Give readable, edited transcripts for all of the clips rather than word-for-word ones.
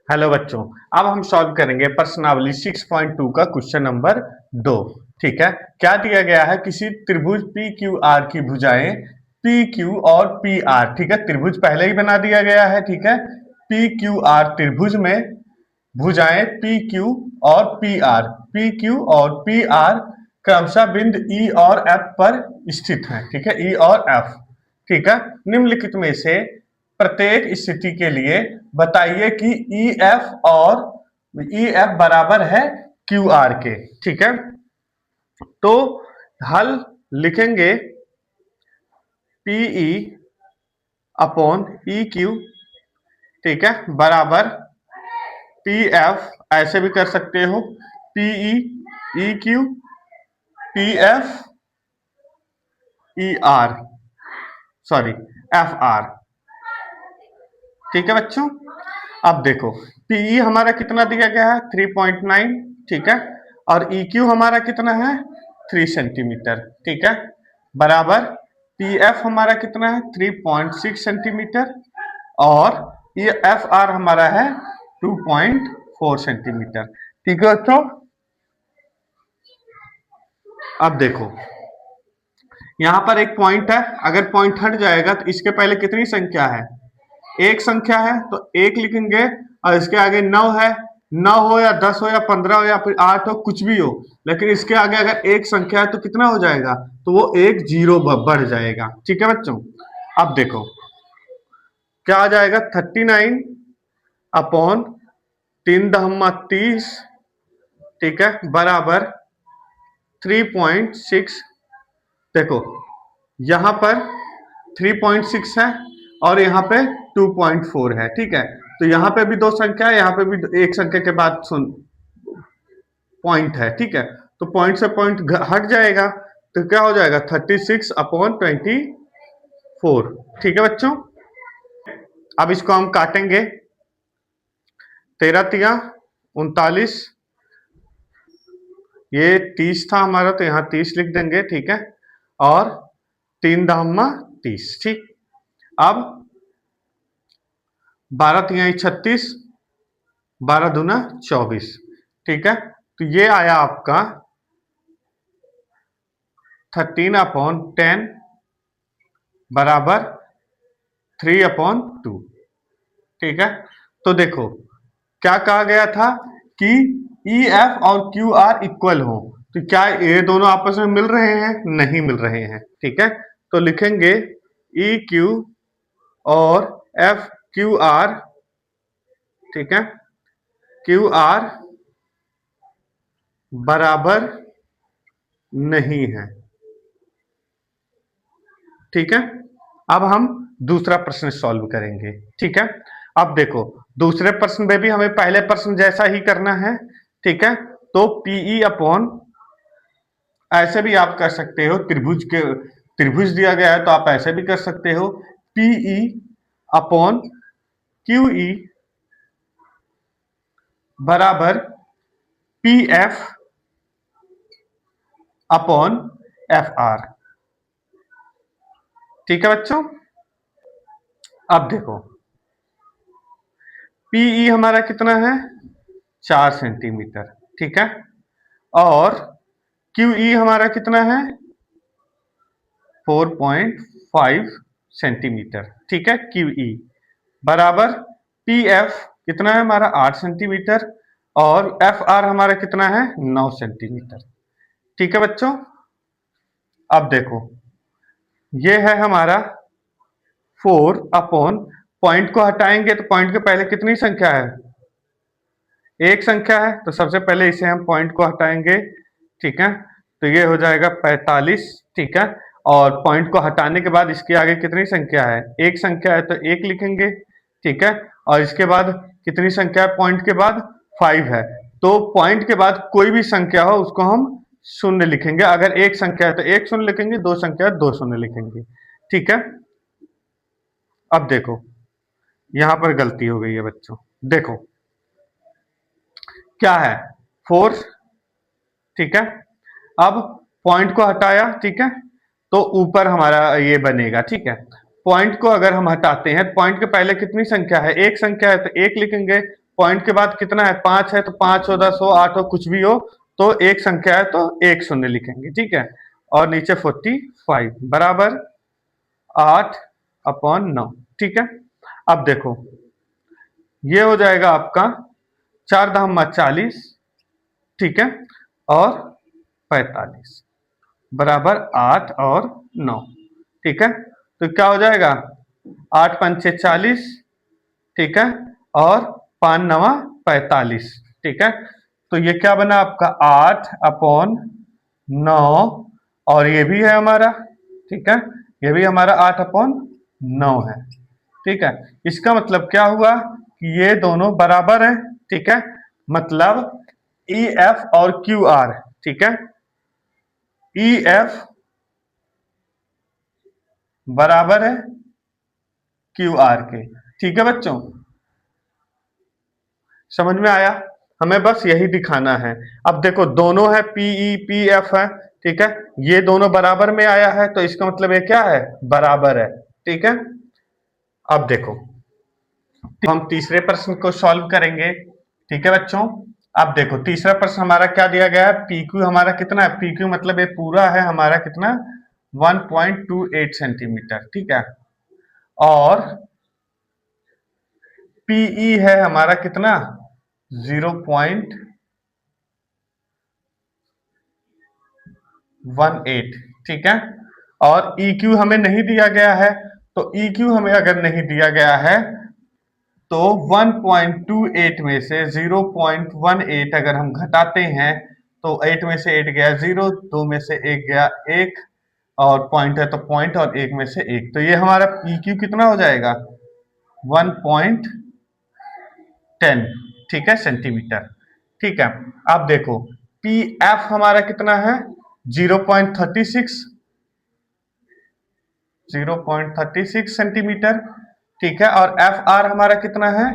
Hello बच्चों। अब हम सॉल्व करेंगे प्रश्नावली 6.2 का क्वेश्चन नंबर 2। ठीक है। क्या दिया गया है? किसी त्रिभुज पी क्यू आर की भुजाएं पी क्यू और पी आर। ठीक है, त्रिभुज पहले ही बना दिया गया है। ठीक है, पी क्यू आर त्रिभुज में भुजाएं पी क्यू और पी क्यू और पी आर क्रमशः बिंदु ई और एफ पर स्थित है। ठीक है, ई और एफ। ठीक है, निम्नलिखित में से प्रत्येक स्थिति के लिए बताइए कि ई एफ और ई एफ बराबर है क्यू आर के। ठीक है, तो हल लिखेंगे पीई अपॉन ई क्यू। ठीक है, बराबर पी एफ, ऐसे भी कर सकते हो, P E E Q P F E R, sorry F R. ठीक है बच्चों, अब देखो पीई हमारा कितना दिया गया है 3.9। ठीक है, और EQ हमारा कितना है 3 सेंटीमीटर। ठीक है, बराबर PF हमारा कितना है 3.6 सेंटीमीटर और ये FR हमारा है 2.4 सेंटीमीटर। ठीक है बच्चों, अब देखो यहां पर एक पॉइंट है, अगर पॉइंट हट जाएगा तो इसके पहले कितनी संख्या है? एक संख्या है तो एक लिखेंगे, और इसके आगे 9 है। 9 हो या 10 हो या 15 हो या फिर 8 हो, कुछ भी हो, लेकिन इसके आगे अगर एक संख्या है तो कितना हो जाएगा? तो वो एक जीरो बढ़ जाएगा। ठीक है बच्चों, अब देखो क्या आ जाएगा 39 अपॉन 3×30। ठीक है, बराबर 3.6। देखो यहां पर 3.6 है और यहाँ पे 2.4 है। ठीक है, तो यहाँ पे भी दो संख्या है, यहाँ पे भी एक संख्या के बाद सुन पॉइंट है। ठीक है, तो पॉइंट से पॉइंट हट जाएगा तो क्या हो जाएगा 36/24। ठीक है बच्चों, अब इसको हम काटेंगे। 13×3 = 39, ये 30 था हमारा तो यहाँ 30 लिख देंगे। ठीक है, और 3×30। ठीक, अब 12×3 = 36, 12×2 = 24। ठीक है, तो ये आया आपका 13/10 बराबर 3/2। ठीक है, तो देखो क्या कहा गया था कि ई एफ और क्यू आर इक्वल हो, तो क्या ये दोनों आपस में मिल रहे हैं? नहीं मिल रहे हैं। ठीक है, तो लिखेंगे ई क्यू और एफ क्यू आर। ठीक है, क्यू आर बराबर नहीं है। ठीक है, अब हम दूसरा प्रश्न सॉल्व करेंगे। ठीक है, अब देखो दूसरे प्रश्न में भी हमें पहले प्रश्न जैसा ही करना है। ठीक है, तो पीई अपॉन, ऐसे भी आप कर सकते हो, त्रिभुज दिया गया है तो आप ऐसे भी कर सकते हो, पीई अपॉन क्यूई बराबर P F upon F R. ठीक है बच्चों, अब देखो पीई हमारा कितना है 4 सेंटीमीटर। ठीक है, और क्यूई हमारा कितना है 4.5 सेंटीमीटर। ठीक है, क्यूई बराबर पीएफ कितना है हमारा 8 सेंटीमीटर और एफ आर हमारा कितना है 9 सेंटीमीटर। ठीक है बच्चों, अब देखो ये है हमारा 4 पॉइंट को हटाएंगे तो पॉइंट के पहले कितनी संख्या है? एक संख्या है, तो सबसे पहले इसे हम पॉइंट को हटाएंगे। ठीक है, तो ये हो जाएगा 45। ठीक है, और पॉइंट को हटाने के बाद इसके आगे कितनी संख्या है? एक संख्या है तो एक लिखेंगे। ठीक है, और इसके बाद कितनी संख्या है पॉइंट के बाद? 5 है, तो पॉइंट के बाद कोई भी संख्या हो उसको हम शून्य लिखेंगे। अगर एक संख्या है तो एक शून्य लिखेंगे, दो संख्या है दो शून्य लिखेंगे। ठीक है, अब देखो यहां पर गलती हो गई है बच्चों। देखो क्या है 4। ठीक है, अब पॉइंट को हटाया। ठीक है, तो ऊपर हमारा ये बनेगा। ठीक है, पॉइंट को अगर हम हटाते हैं, पॉइंट के पहले कितनी संख्या है? एक संख्या है तो एक लिखेंगे, पॉइंट के बाद कितना है, 5 है, तो 5 हो, 10 हो, 8 हो, कुछ भी हो, तो एक संख्या है तो एक शून्य लिखेंगे, ठीक है। और नीचे 45 बराबर 8/9, ठीक है। अब देखो ये हो जाएगा आपका 4×40, ठीक है, और 45 बराबर 8 और 9, ठीक है। तो क्या हो जाएगा, 8×5 = 40, ठीक है, और 5×9 = 45, ठीक है। तो ये क्या बना आपका 8/9, और ये भी है हमारा, ठीक है, ये भी हमारा 8/9 है, ठीक है। इसका मतलब क्या हुआ कि ये दोनों बराबर है, ठीक है, मतलब ई एफ और क्यू आर, ठीक है, ई एफ बराबर है क्यू आर के, ठीक है बच्चों, समझ में आया। हमें बस यही दिखाना है। अब देखो दोनों है पीई पी एफ है, ठीक है, ये दोनों बराबर में आया है, तो इसका मतलब ये क्या है, बराबर है, ठीक है। अब देखो हम तीसरे प्रश्न को सॉल्व करेंगे, ठीक है बच्चों। अब देखो तीसरा प्रश्न हमारा क्या दिया गया है, पी क्यू हमारा कितना है, पी क्यू मतलब ये पूरा है हमारा कितना, 1.28 सेंटीमीटर, ठीक है, और पीई है हमारा कितना, 0.18, ठीक है। और ई क्यू हमें नहीं दिया गया है, तो ई क्यू हमें अगर नहीं दिया गया है तो 1.28 में से 0.18 अगर हम घटाते हैं तो 8 में से 8 गया 0, 2 में से 1 गया 1, और पॉइंट है तो पॉइंट, और 1 में से 1, तो ये हमारा पी क्यू कितना हो जाएगा, 1.10, ठीक है, सेंटीमीटर, ठीक है। अब देखो पी एफ हमारा कितना है, 0.36, 0.36 सेंटीमीटर, ठीक है, और एफ आर हमारा कितना है,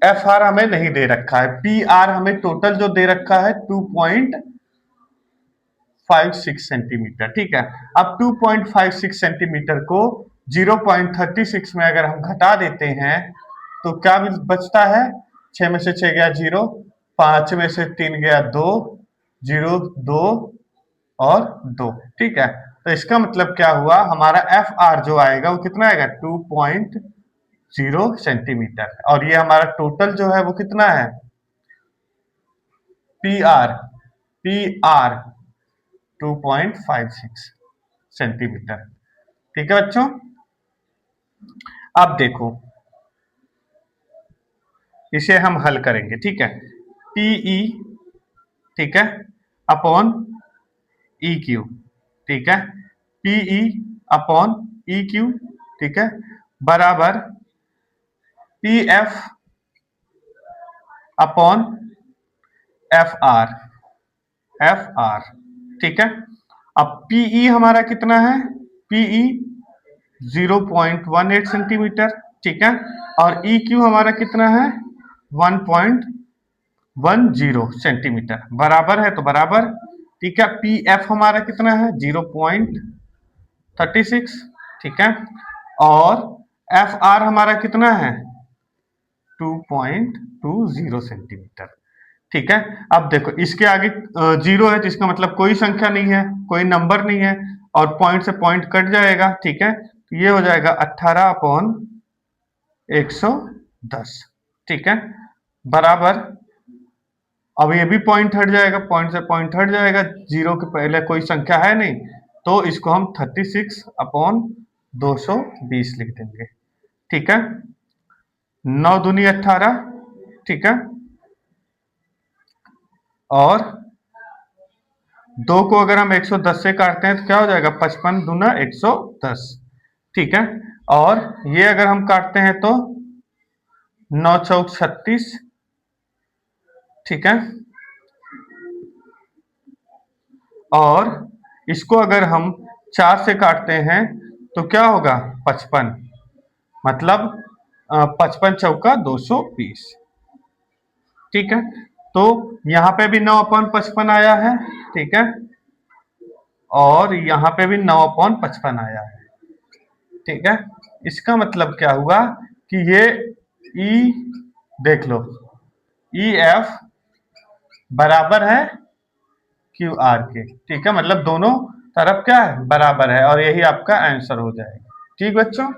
एफ आर हमें नहीं दे रखा है, पी आर हमें टोटल जो दे रखा है 2.56 सेंटीमीटर, ठीक है। अब 2.56 सेंटीमीटर को 0.36 में अगर हम घटा देते हैं तो क्या बचता है, 6 में से 6 गया 0, 5 में से 3 गया 2, 0 2 और 2, ठीक है। तो इसका मतलब क्या हुआ, हमारा एफ आर जो आएगा वो कितना आएगा, 2.0 सेंटीमीटर, और ये हमारा टोटल जो है वो कितना है, P R, P R 2.56 centimetre, ठीक है बच्चों। अब देखो इसे हम हल करेंगे, ठीक है, टीई, ठीक है, अपॉन ई क्यू, ठीक है, पीई अपॉन ई क्यू, ठीक है, बराबर P F upon F R, F R, ठीक है। अब पीई हमारा कितना है, पीई 0.18 सेंटीमीटर, ठीक है, और ई क्यू हमारा कितना है, 1.10 सेंटीमीटर, बराबर है तो बराबर, ठीक है। पी एफ हमारा कितना है, 0.36, ठीक है, और एफ आर हमारा कितना है, 2.20 सेंटीमीटर, ठीक है। अब देखो इसके आगे जीरो है तो इसका मतलब कोई संख्या नहीं है, कोई नंबर नहीं है, और पॉइंट से पॉइंट कट जाएगा, ठीक है, तो ये हो जाएगा 18/110, ठीक है, बराबर, अब ये भी पॉइंट हट जाएगा, पॉइंट से पॉइंट हट जाएगा, जीरो के पहले कोई संख्या है नहीं, तो इसको हम 36/220 लिख देंगे, ठीक है, 9 दूनी 18, ठीक है, और 2 को अगर हम 110 से काटते हैं तो क्या हो जाएगा, 55×110, ठीक है, और ये अगर हम काटते हैं तो 9×4 = 36, ठीक है, और इसको अगर हम 4 से काटते हैं तो क्या होगा, 55, मतलब 55×4 = 220, ठीक है। तो यहाँ पे भी 9/55 आया है, ठीक है, और यहाँ पे भी 9/55 आया है, ठीक है। इसका मतलब क्या हुआ कि ये ई देख लो, ई एफ बराबर है क्यू आर के, ठीक है, मतलब दोनों तरफ क्या है, बराबर है, और यही आपका आंसर हो जाएगा। ठीक बच्चों।